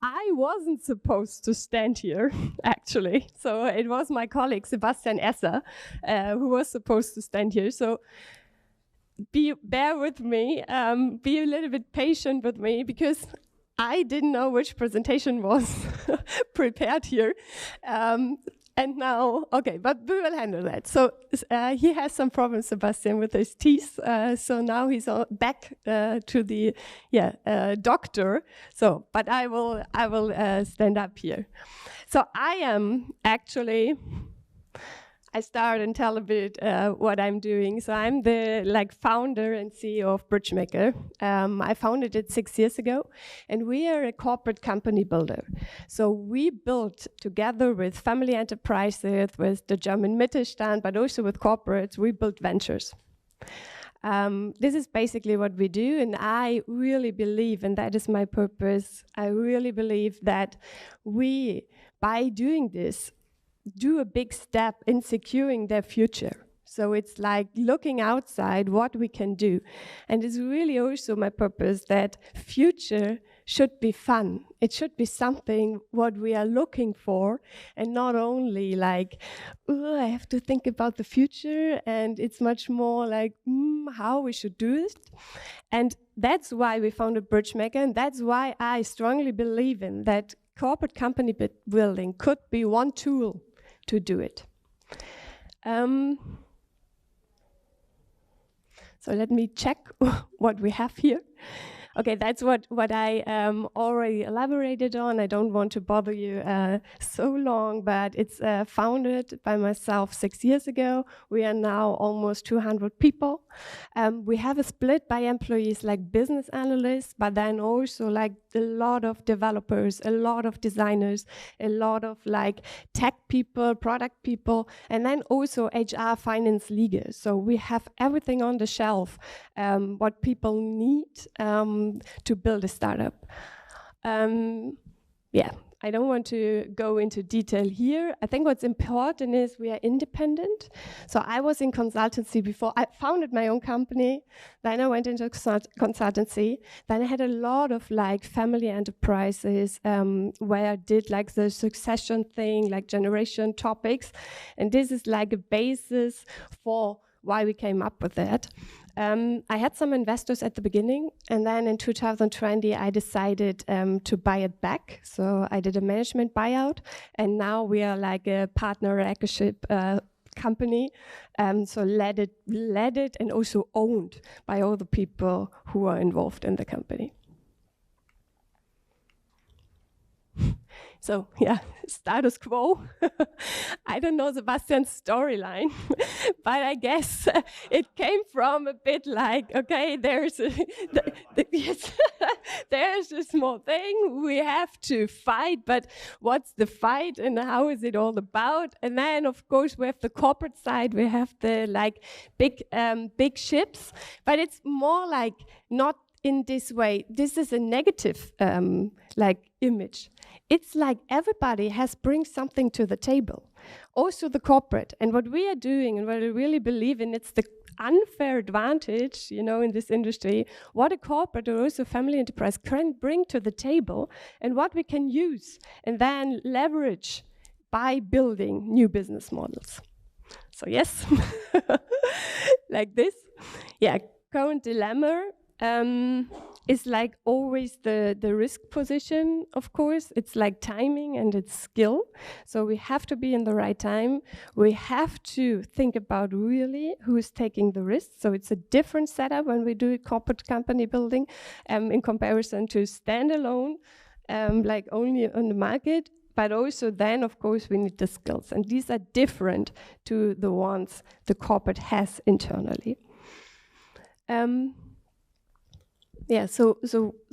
I wasn't supposed to stand here, actually. So it was my colleague, Sebastian Esser, who was supposed to stand here. So bear with me, be a little bit patient with me, because I didn't know which presentation was prepared here. And now, okay, but we will handle that. So he has some problems, Sebastian, with his teeth. So now he's back to the doctor. So, but I will stand up here. So I am actually. I start and tell a bit what I'm doing. So I'm the founder and CEO of Bridgemaker. I founded it 6 years ago, and we are a corporate company builder. So we built together with family enterprises, with the German Mittelstand, but also with corporates, we built ventures. This is basically what we do, and I really believe, and that is my purpose, I really believe that we, by doing this, do a big step in securing their future. So it's like looking outside what we can do. And it's really also my purpose that future should be fun. It should be something what we are looking for, and not only like, I have to think about the future, and it's much more like how we should do it. And that's why we founded Bridgemaker, and that's why I strongly believe in that corporate company building could be one tool to do it. So let me check what we have here. Okay, that's what I already elaborated on. I don't want to bother you so long, but it's founded by myself 6 years ago. We are now almost 200 people. We have a split by employees, like business analysts, but then also like a lot of developers, a lot of designers, a lot of like tech people, product people, and then also HR, finance, legal. So we have everything on the shelf, what people need to build a startup. I don't want to go into detail here. I think what's important is we are independent. So I was in consultancy before. I founded my own company. Then I went into consultancy. Then I had a lot of like family enterprises where I did like the succession thing, like generation topics. And this is like a basis for why we came up with that. I had some investors at the beginning, and then in 2020, I decided to buy it back. So I did a management buyout, and now we are like a partner ownership company. So led it and also owned by all the people who are involved in the company. So yeah, status quo. I don't know Sebastian's storyline, but I guess it came from a bit like, okay, there's a small thing we have to fight, but what's the fight and how is it all about? And then of course we have the corporate side, we have the like big ships, but it's more like not in this way. This is a negative like image. It's like everybody has bring something to the table, also the corporate. And what we are doing and what I really believe in, it's the unfair advantage, you know, in this industry, what a corporate or also family enterprise can bring to the table and what we can use and then leverage by building new business models. So yes, like this. Yeah, current dilemma. Is like always the risk position, of course. It's like timing and it's skill. So we have to be in the right time. We have to think about really who is taking the risk. So it's a different setup when we do corporate company building in comparison to standalone, like only on the market. But also then, of course, we need the skills. And these are different to the ones the corporate has internally. Yeah, so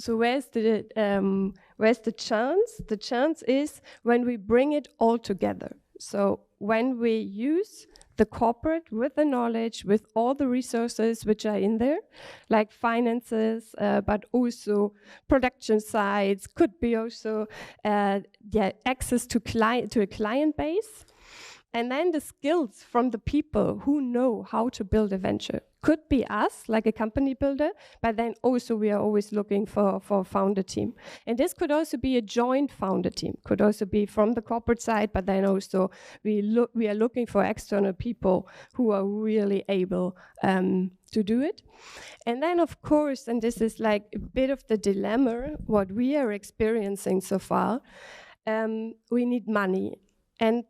where's the chance? The chance is when we bring it all together. So when we use the corporate with the knowledge, with all the resources which are in there, like finances, but also production sides, could be also access to a client base. And then the skills from the people who know how to build a venture. Could be us, like a company builder, but then also we are always looking for a founder team. And this could also be a joint founder team, could also be from the corporate side, but then also we are looking for external people who are really able to do it. And then, of course, and this is like a bit of the dilemma, what we are experiencing so far, we need money. And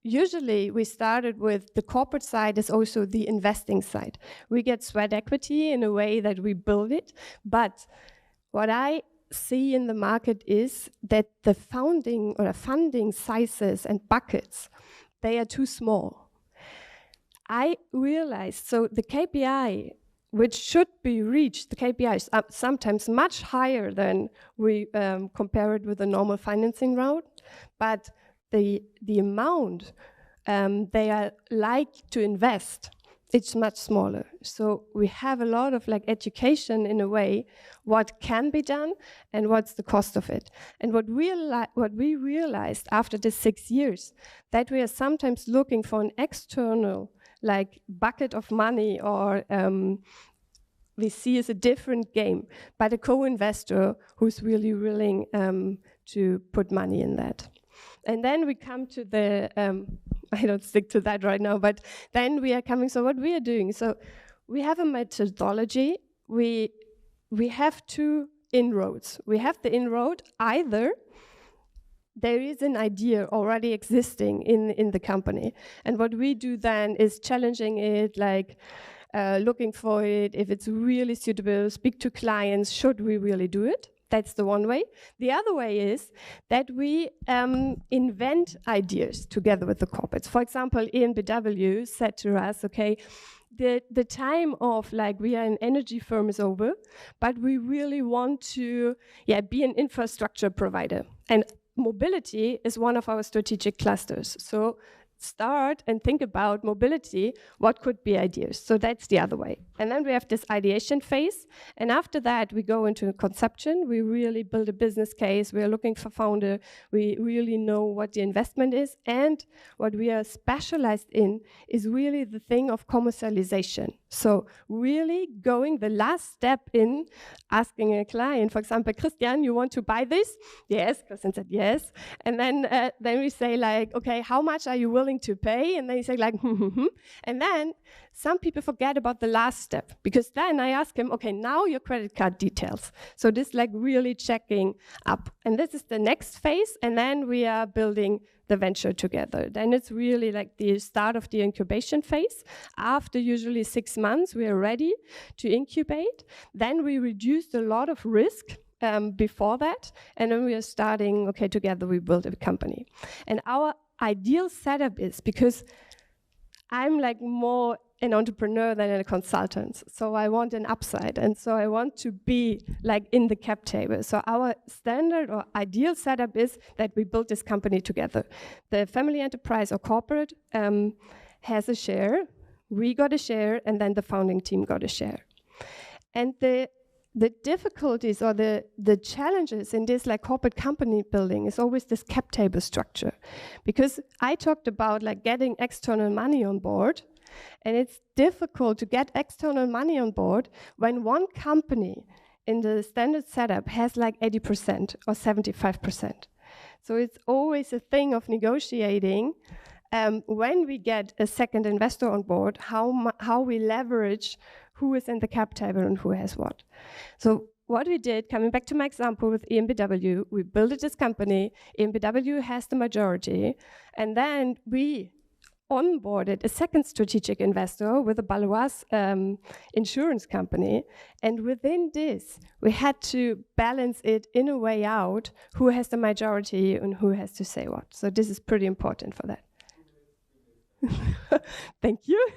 usually we started with the corporate side is also the investing side. We get sweat equity in a way that we build it. But what I see in the market is that the founding or funding sizes and buckets, they are too small. I realized, so the KPI, which should be reached, the KPI is sometimes much higher than we compare it with a normal financing route, but the amount they are like to invest, it's much smaller. So we have a lot of like education in a way, what can be done and what's the cost of it. And what we realized after the 6 years, that we are sometimes looking for an external like bucket of money, or we see as a different game, but a co-investor who's really willing to put money in that. And then we come to the, I don't stick to that right now, but then we are coming, so what we are doing, so we have a methodology, we have two inroads. We have the inroad, either there is an idea already existing in the company, and what we do then is challenging it, like looking for it, if it's really suitable, speak to clients, should we really do it? That's the one way. The other way is that we invent ideas together with the corporates. For example, EnBW said to us, okay, the time of like we are an energy firm is over, but we really want to be an infrastructure provider. And mobility is one of our strategic clusters. So start and think about mobility, what could be ideas. So that's the other way. And then we have this ideation phase. And after that, we go into conception. We really build a business case. We are looking for founder. We really know what the investment is. And what we are specialized in is really the thing of commercialization. So really going the last step in asking a client, for example, Christian, you want to buy this? Yes, Christian said yes. And then we say like, okay, how much are you willing to pay? And then he said like, And then some people forget about the last step, because then I ask him, okay, now your credit card details. So this like really checking up. And this is the next phase. And then we are building the venture together. Then it's really like the start of the incubation phase. After usually 6 months, we are ready to incubate. Then we reduced a lot of risk before that. And then we are starting, okay, together we build a company. And our ideal setup is, because I'm like more an entrepreneur than a consultant. So I want an upside. And so I want to be like in the cap table. So our standard or ideal setup is that we build this company together. The family enterprise or corporate has a share, we got a share, and then the founding team got a share. And the difficulties or the challenges in this like corporate company building is always this cap table structure. Because I talked about like getting external money on board, and it's difficult to get external money on board when one company in the standard setup has like 80% or 75%. So it's always a thing of negotiating when we get a second investor on board, how we leverage who is in the cap table and who has what. So what we did, coming back to my example with EnBW, we built this company, EnBW has the majority, and then we onboarded a second strategic investor with a Baloise insurance company. And within this, we had to balance it in a way out, who has the majority and who has to say what. So this is pretty important for that. Thank you.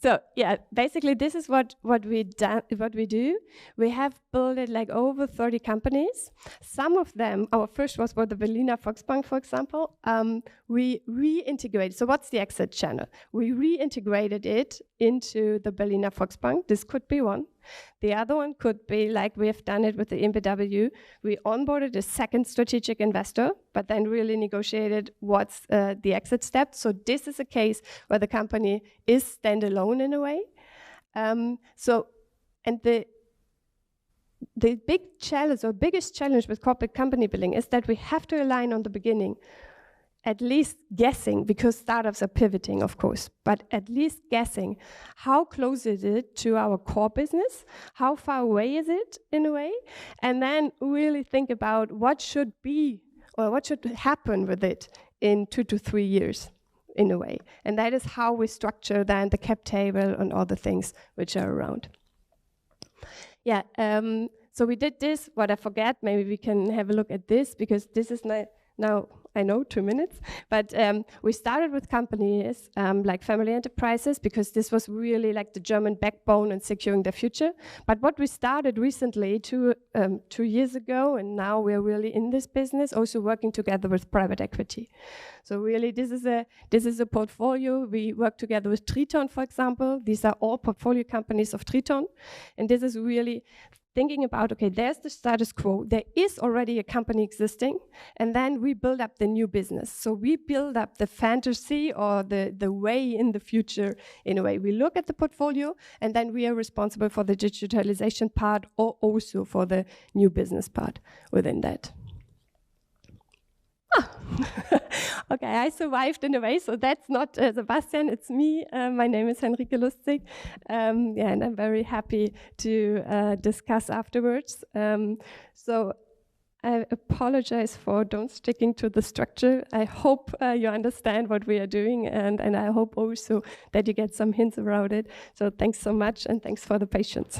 So yeah, basically this is what we do. We have built it like over 30 companies. Some of them, our first was for the Berliner Volksbank, for example. We reintegrated. So what's the exit channel? We reintegrated it into the Berliner Volksbank. This could be one. The other one could be like we have done it with the MBW. We onboarded a second strategic investor, but then really negotiated what's the exit step. So this is a case where the company is standalone in a way. And the big challenge or biggest challenge with corporate company building is that we have to align on the beginning, at least guessing, because startups are pivoting, of course, but at least guessing how close is it to our core business, how far away is it in a way, and then really think about what should be or what should happen with it in 2 to 3 years in a way. And that is how we structure then the cap table and all the things which are around. Yeah, so we did this. What I forget, maybe we can have a look at this, because this is now, I know, 2 minutes, but we started with companies like family enterprises, because this was really like the German backbone in securing their future. But what we started recently, 2 years ago, and now we're really in this business, also working together with private equity. So really, this is a portfolio. We work together with Triton, for example. These are all portfolio companies of Triton, and this is really thinking about, okay, there's the status quo, there is already a company existing, and then we build up the new business. So we build up the fantasy or the way in the future in a way. We look at the portfolio, and then we are responsible for the digitalization part or also for the new business part within that. Okay, I survived in a way, so that's not Sebastian, it's me. My name is Henrike Luszick, and I'm very happy to discuss afterwards. So I apologize for don't sticking to the structure. I hope you understand what we are doing, and I hope also that you get some hints around it. So thanks so much, and thanks for the patience.